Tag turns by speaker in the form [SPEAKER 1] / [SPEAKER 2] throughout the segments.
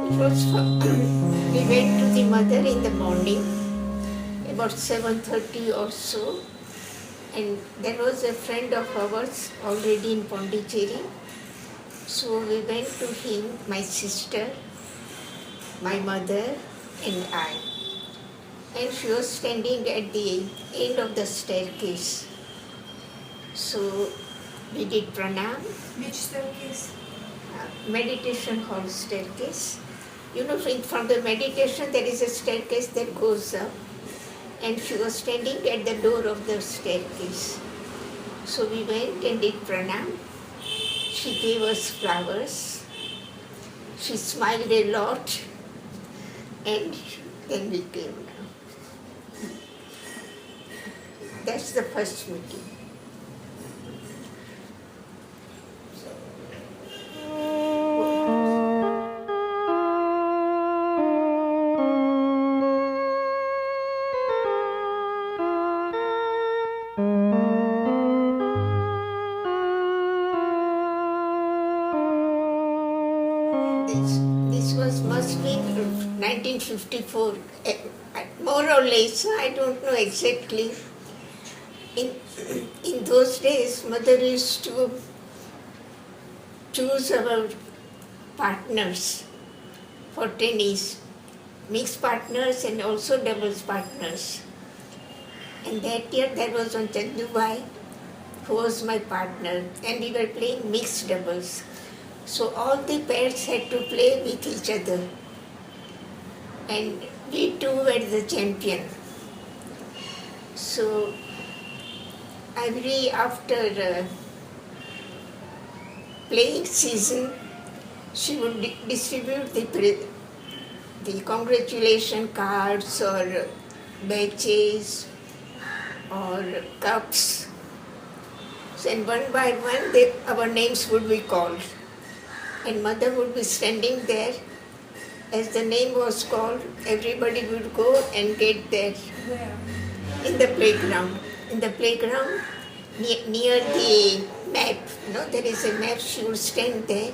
[SPEAKER 1] It was we went to the mother in the morning, about 7:30 or so, and there was a friend of ours already in Pondicherry. So we went to him, my sister, my mother, and I. And she was standing at the end of the staircase. So we did pranam.
[SPEAKER 2] Which staircase?
[SPEAKER 1] Meditation hall staircase. You know, from the meditation there is a staircase that goes up, and she was standing at the door of the staircase. So we went and did pranam. She gave us flowers. She smiled a lot, and then we came down. That's the first meeting. This was must be 1954, more or less. I don't know exactly. In those days, mother used to choose our partners for tennis, mixed partners and also doubles partners. And that year there was one Chandubai who was my partner, and we were playing mixed doubles. So all the pairs had to play with each other, and we two were the champion. So after playing season, she would distribute the congratulation cards or badges or cups. So, and one by one our names would be called. And mother would be standing there. As the name was called, everybody would go and get there.
[SPEAKER 2] Where?
[SPEAKER 1] In the playground. In the playground, near the map, there is a map. She would stand there,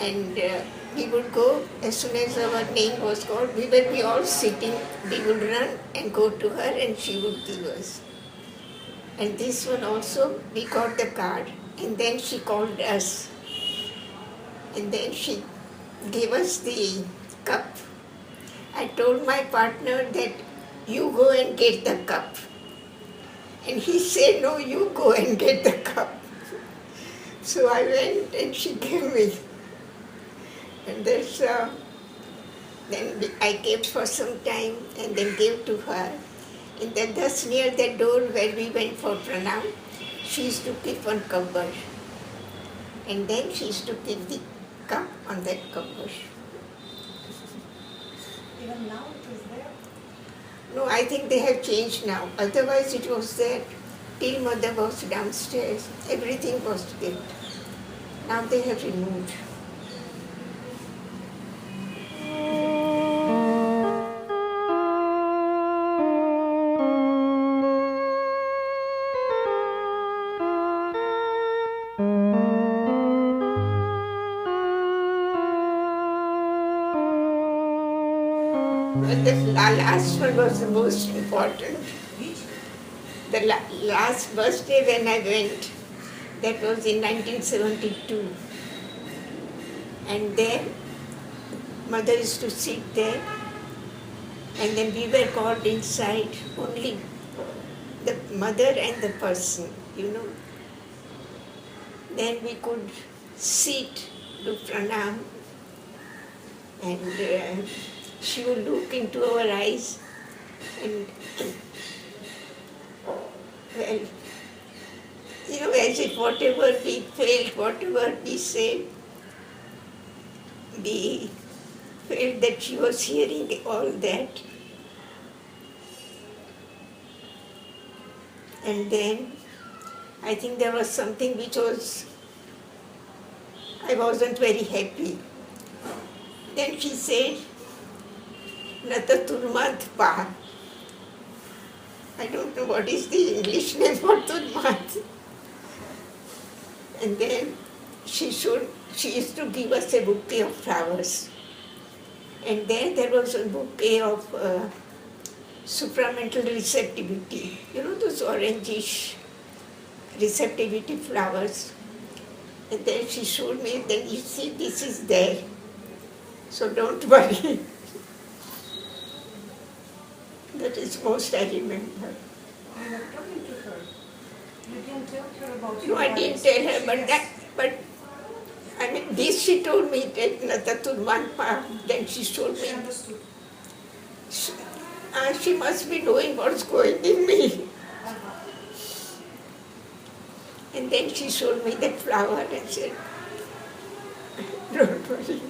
[SPEAKER 1] and we would go. As soon as our name was called, we would be all sitting. We would run and go to her, and she would give us. And this one also, we got the card, and then she called us. And then she gave us the cup. I told my partner that you go and get the cup. And he said, no, you go and get the cup. So I went and she gave me. And then I kept for some time and then gave to her. And then thus near the door where we went for pranam, she used to keep one cupboard. And then she used to keep the cup on that cupboard.
[SPEAKER 2] Even now it is there?
[SPEAKER 1] No, I think they have changed now. Otherwise it was there till mother was downstairs. Everything was there. Now they have removed. But the last one was the most important.
[SPEAKER 2] Which?
[SPEAKER 1] The last birthday when I went, that was in 1972. And there, mother used to sit there, and then we were called inside, only the mother and the person, Then we could sit, do pranam, and she would look into our eyes, and well, as if whatever we felt, whatever we said, we felt that she was hearing all that. And then I think there was something which I wasn't very happy. Then she said, Nata Turmat Pa. I don't know what is the English name for Turmat. And then she used to give us a bouquet of flowers. And there was a bouquet of supramental receptivity. You know those orangish receptivity flowers. And then she showed me, then you see this is there. So don't worry. That is most I remember.
[SPEAKER 2] You were talking to her. You didn't tell her about
[SPEAKER 1] No,
[SPEAKER 2] your
[SPEAKER 1] I didn't tell her, but I mean, this she told me that to one part. Then she told
[SPEAKER 2] She
[SPEAKER 1] me
[SPEAKER 2] understood.
[SPEAKER 1] she must be knowing what's going in me. And then she showed me that flower and said, don't worry.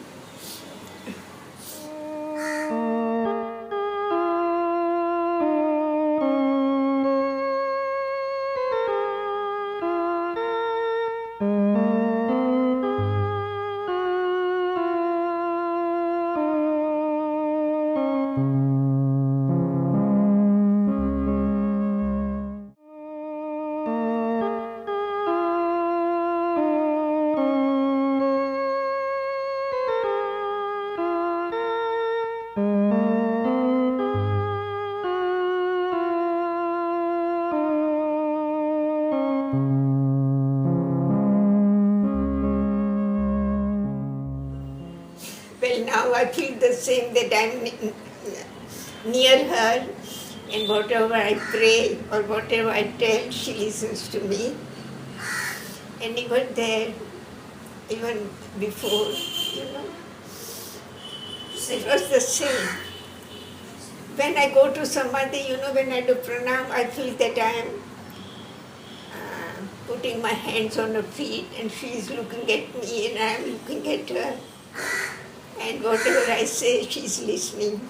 [SPEAKER 1] Well, now I feel the same, that I'm near her, and whatever I pray or whatever I tell, she listens to me. And even there, even before, it was the same. When I go to Samadhi, when I do pranam, I feel that I am putting my hands on her feet, and she is looking at me and I am looking at her. And whatever I say, she's listening.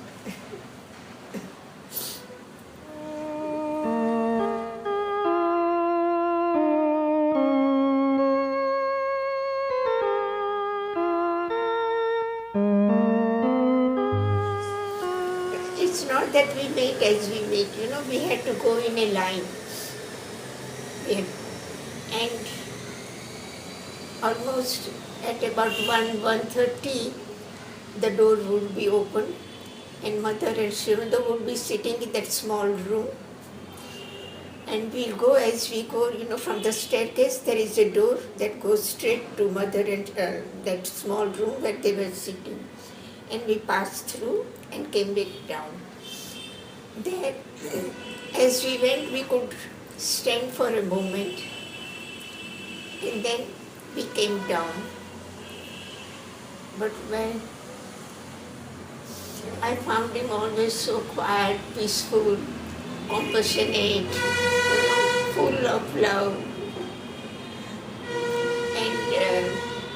[SPEAKER 1] It's not that we meet as we meet, we had to go in a line. And almost at about 1:30, the door would be open, and Mother and Shivanda would be sitting in that small room. And we'll go as we go, from the staircase, there is a door that goes straight to Mother and that small room where they were sitting. And we passed through and came back down. There, as we went, we could stand for a moment, and then we came down. But when I found him always so quiet, peaceful, compassionate, full of love. And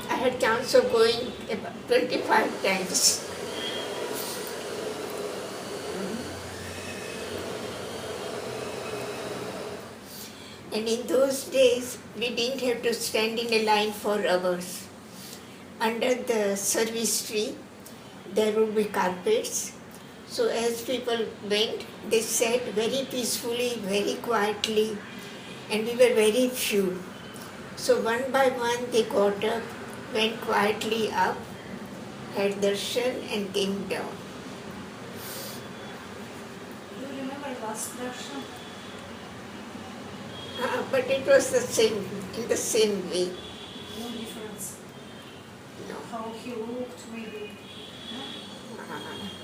[SPEAKER 1] I had chance of going about 25 times. And in those days, we didn't have to stand in a line for hours. Under the service tree, there would be carpets. So as people went, they sat very peacefully, very quietly, and we were very few. So one by one they got up, went quietly up, had darshan and came down.
[SPEAKER 2] Do you remember last darshan?
[SPEAKER 1] But it was the same, in the same way.
[SPEAKER 2] No difference.
[SPEAKER 1] No.
[SPEAKER 2] How he looked, maybe. No?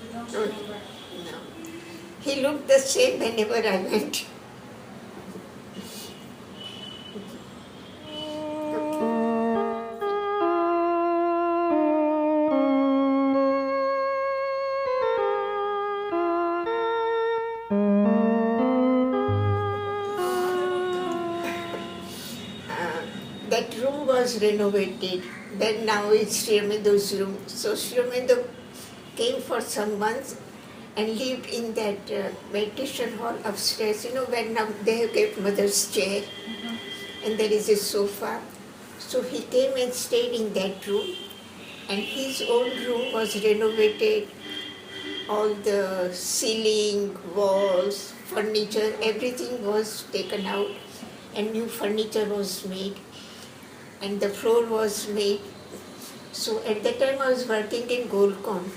[SPEAKER 2] You don't
[SPEAKER 1] No.
[SPEAKER 2] remember.
[SPEAKER 1] No. He looked the same whenever I went. That room was renovated. Then now it's Sri Aurobindo room. So Sri Aurobindo came for some months and lived in that meditation hall upstairs. When now they have kept Mother's chair and there is a sofa. So he came and stayed in that room, and his old room was renovated. All the ceiling, walls, furniture, everything was taken out and new furniture was made. And the floor was made. So at that time I was working in Golcom,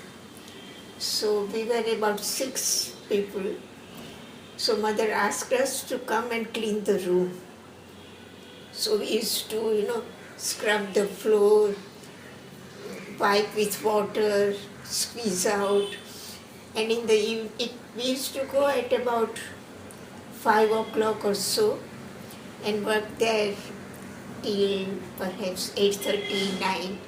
[SPEAKER 1] So we were about 6 people. So mother asked us to come and clean the room. So we used to, scrub the floor, wipe with water, squeeze out. And in the evening, we used to go at about 5 o'clock or so and work there till perhaps 8:30, 9.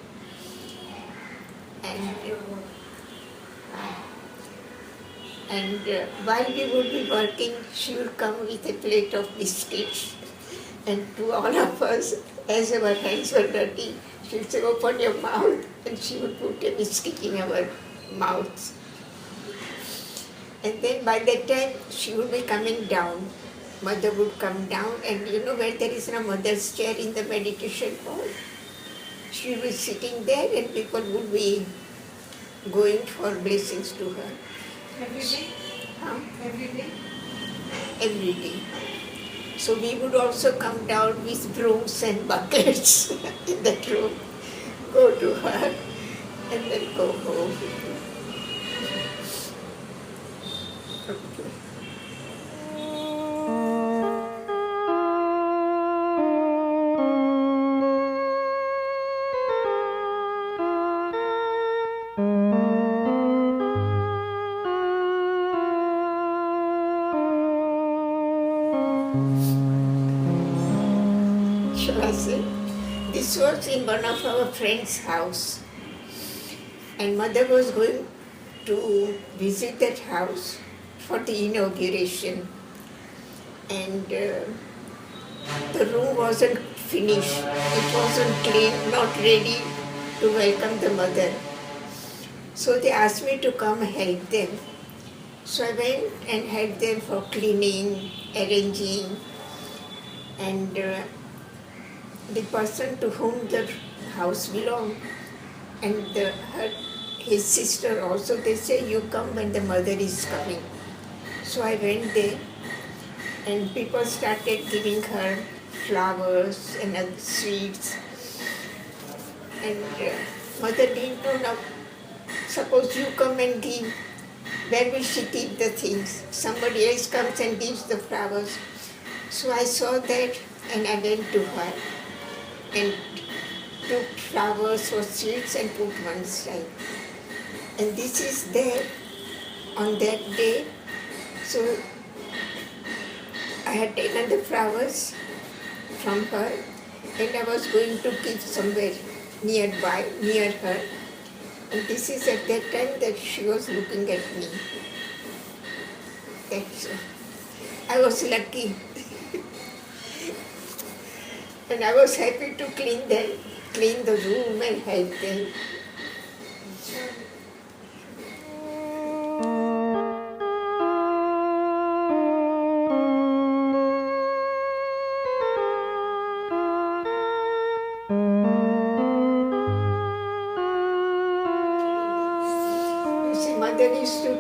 [SPEAKER 1] And while we would be working, she would come with a plate of biscuits. And to all of us, as our hands were dirty, she would say, open your mouth. And she would put a biscuit in our mouths. And then by that time, she would be coming down. Mother would come down, and where there is a mother's chair in the meditation hall, she would be sitting there, and people would be going for blessings to her.
[SPEAKER 2] Every day?
[SPEAKER 1] Huh?
[SPEAKER 2] Every day?
[SPEAKER 1] Every day. So we would also come down with brooms and buckets in that room, go to her, and then go home. Okay. Shall I say? This was in one of our friend's house. And mother was going to visit that house for the inauguration. And the room wasn't finished. It wasn't clean, not ready to welcome the mother. So they asked me to come help them. So I went and helped them for cleaning, arranging, and the person to whom the house belonged and his sister also, they say, you come when the mother is coming. So I went there, and people started giving her flowers and other sweets. And mother didn't know, now, suppose you come and give, where will she keep the things? Somebody else comes and gives the flowers. So I saw that, and I went to her and took flowers or sweets and put one side. And this is there on that day. So I had taken the flowers from her, and I was going to keep somewhere nearby, near her. And this is at that time that she was looking at me. That's I was lucky. And I was happy to clean the room and help them. You see, mother used to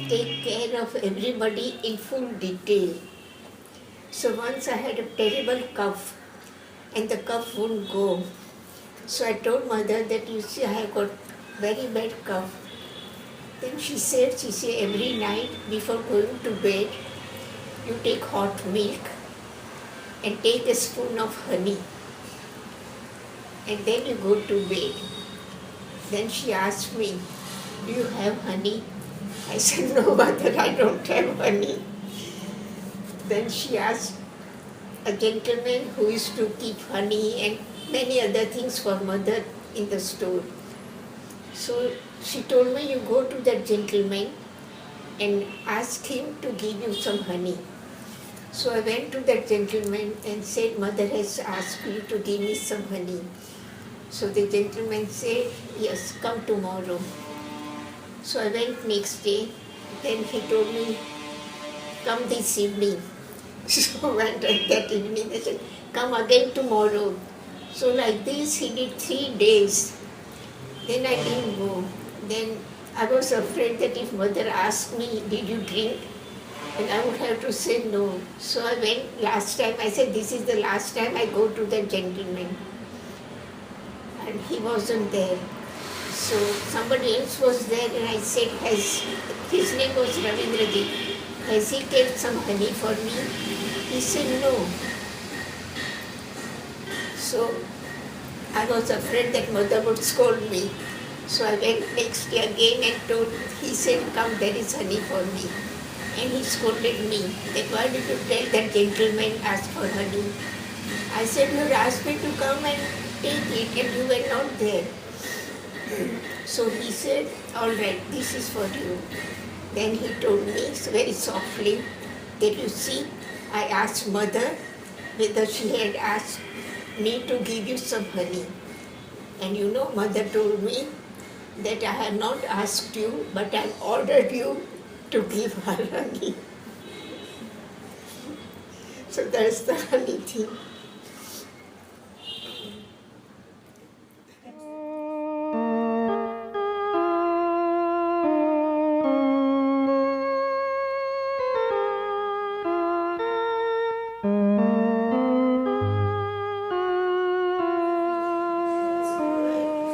[SPEAKER 1] take care of everybody in full detail. So once I had a terrible cough, and the cough wouldn't go. So I told mother that, you see, I have got very bad cough. Then she said, every night before going to bed, you take hot milk and take a spoon of honey, and then you go to bed. Then she asked me, do you have honey? I said, no, mother, I don't have honey. Then she asked a gentleman who used to keep honey and many other things for mother in the store. So she told me, you go to that gentleman and ask him to give you some honey. So I went to that gentleman and said, mother has asked you to give me some honey. So the gentleman said, yes, come tomorrow. So I went next day. Then he told me, come this evening. So I went that evening. They said, come again tomorrow. So like this, he did 3 days. Then I didn't go. Then I was afraid that if mother asked me, did you drink? And I would have to say no. So I went last time. I said, this is the last time I go to that gentleman. And he wasn't there. So somebody else was there and I said, his name was Ravindraji, has he kept some honey for me? He said no. So I was afraid that mother would scold me. So I went next day again and told, he said, come, there is honey for me. And he scolded me, that why did you tell that gentleman ask for honey? I said, you asked me to come and take it and you were not there. So he said, all right, this is for you. Then he told me very softly that you see, I asked mother whether she had asked me to give you some honey. And you know, mother told me that I have not asked you, but I ordered you to give her honey. So that's the honey thing.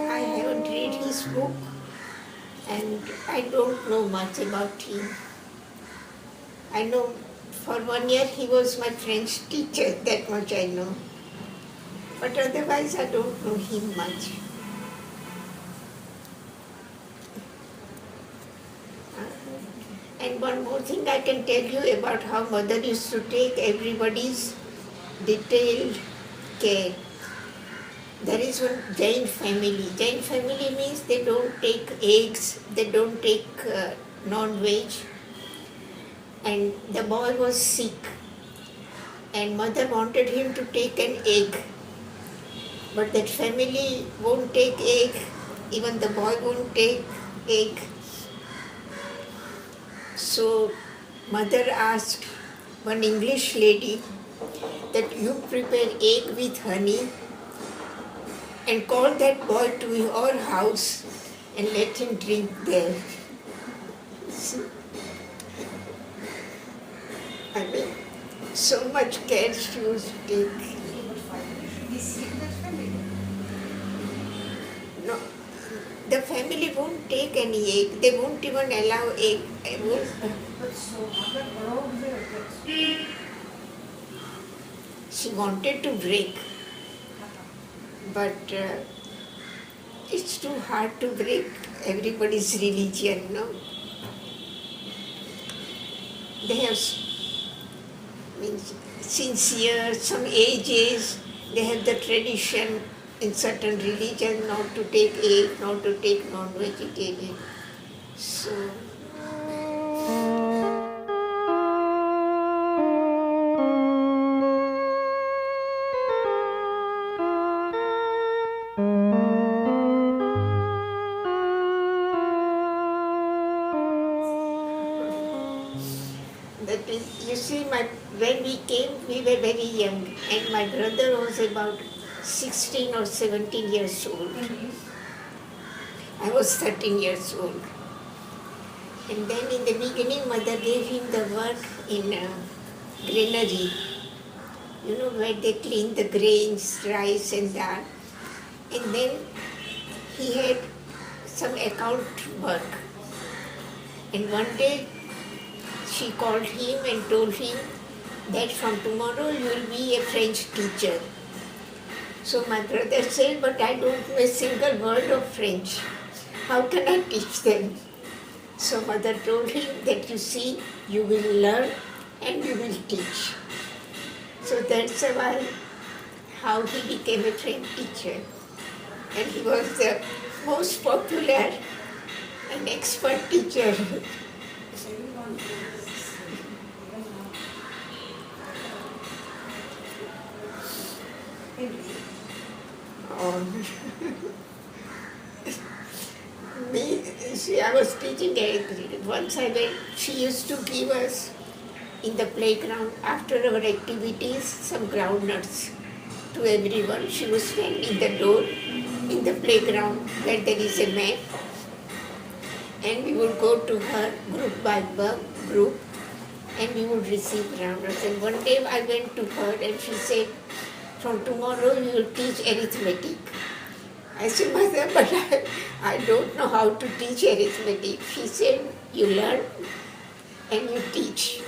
[SPEAKER 1] I haven't read his book and I don't know much about him. I know for 1 year he was my French teacher, that much I know. But otherwise I don't know him much. And one more thing I can tell you about how mother used to take everybody's detailed care. There is one Jain family. Jain family means they don't take eggs, they don't take non-veg. And the boy was sick and mother wanted him to take an egg. But that family won't take egg, even the boy won't take egg. So mother asked one English lady that you prepare egg with honey and call that boy to your house and let him drink there. I mean, so much care she used to take. No, the family won't take any egg. They won't even allow egg. She wanted to break, but it's too hard to break everybody's religion, no? They have since years, some ages, they have the tradition in certain religion not to take egg, not to take non-vegetarian. So that is, you see, when we came, we were very young, and my brother was about 16 or 17 years old. I was 13 years old. And then in the beginning, mother gave him the work in granary, you know, where they clean the grains, rice and that. And then he had some account work. And one day, she called him and told him that from tomorrow you will be a French teacher. So my brother said, but I don't know a single word of French. How can I teach them? So mother told him that you see, you will learn and you will teach. So that's why how he became a French teacher. And he was the most popular and expert teacher. See, I was teaching once I went, she used to give us in the playground after our activities some groundnuts to everyone. She would stand in the door in the playground where there is a map and we would go to her group by group and we would receive groundnuts. And one day I went to her and she said, from tomorrow you will teach arithmetic. I said, Mother, but I don't know how to teach arithmetic. She said, you learn and you teach.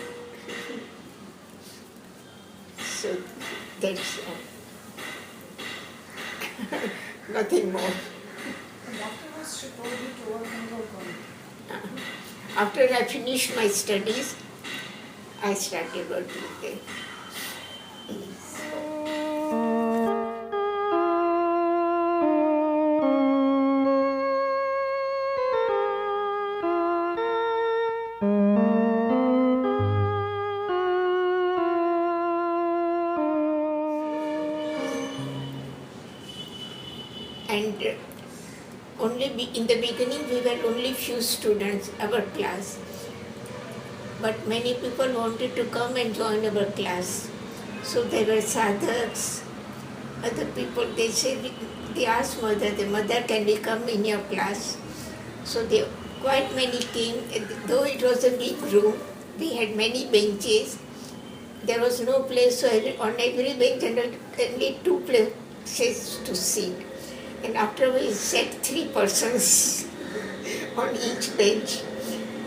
[SPEAKER 1] So that's nothing more.
[SPEAKER 2] And afterwards she told you to work in local.
[SPEAKER 1] After I finished my studies, I started working there. And in the beginning we were only few students, our class. But many people wanted to come and join our class. So there were sadhaks, other people, they asked mother, the mother, can we come in your class? So quite many came, though it was a big room, we had many benches. There was no place, so on every bench only 2 places to sit. And after we sat 3 persons on each bench,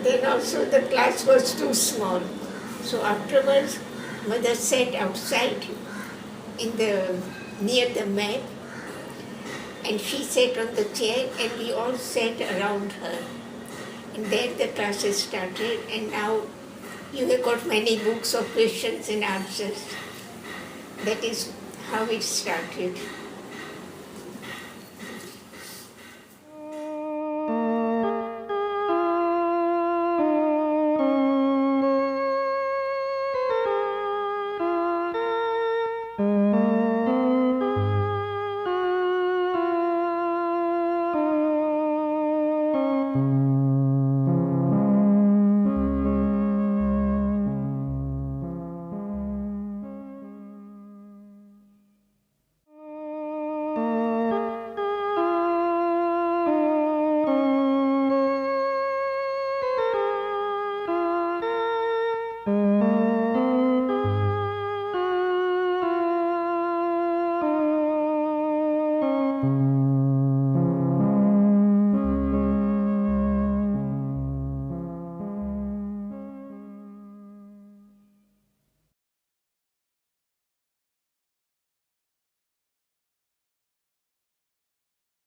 [SPEAKER 1] then also the class was too small. So afterwards, mother sat outside near the mat, and she sat on the chair and we all sat around her. And then the classes started, and now you have got many books of questions and answers. That is how it started.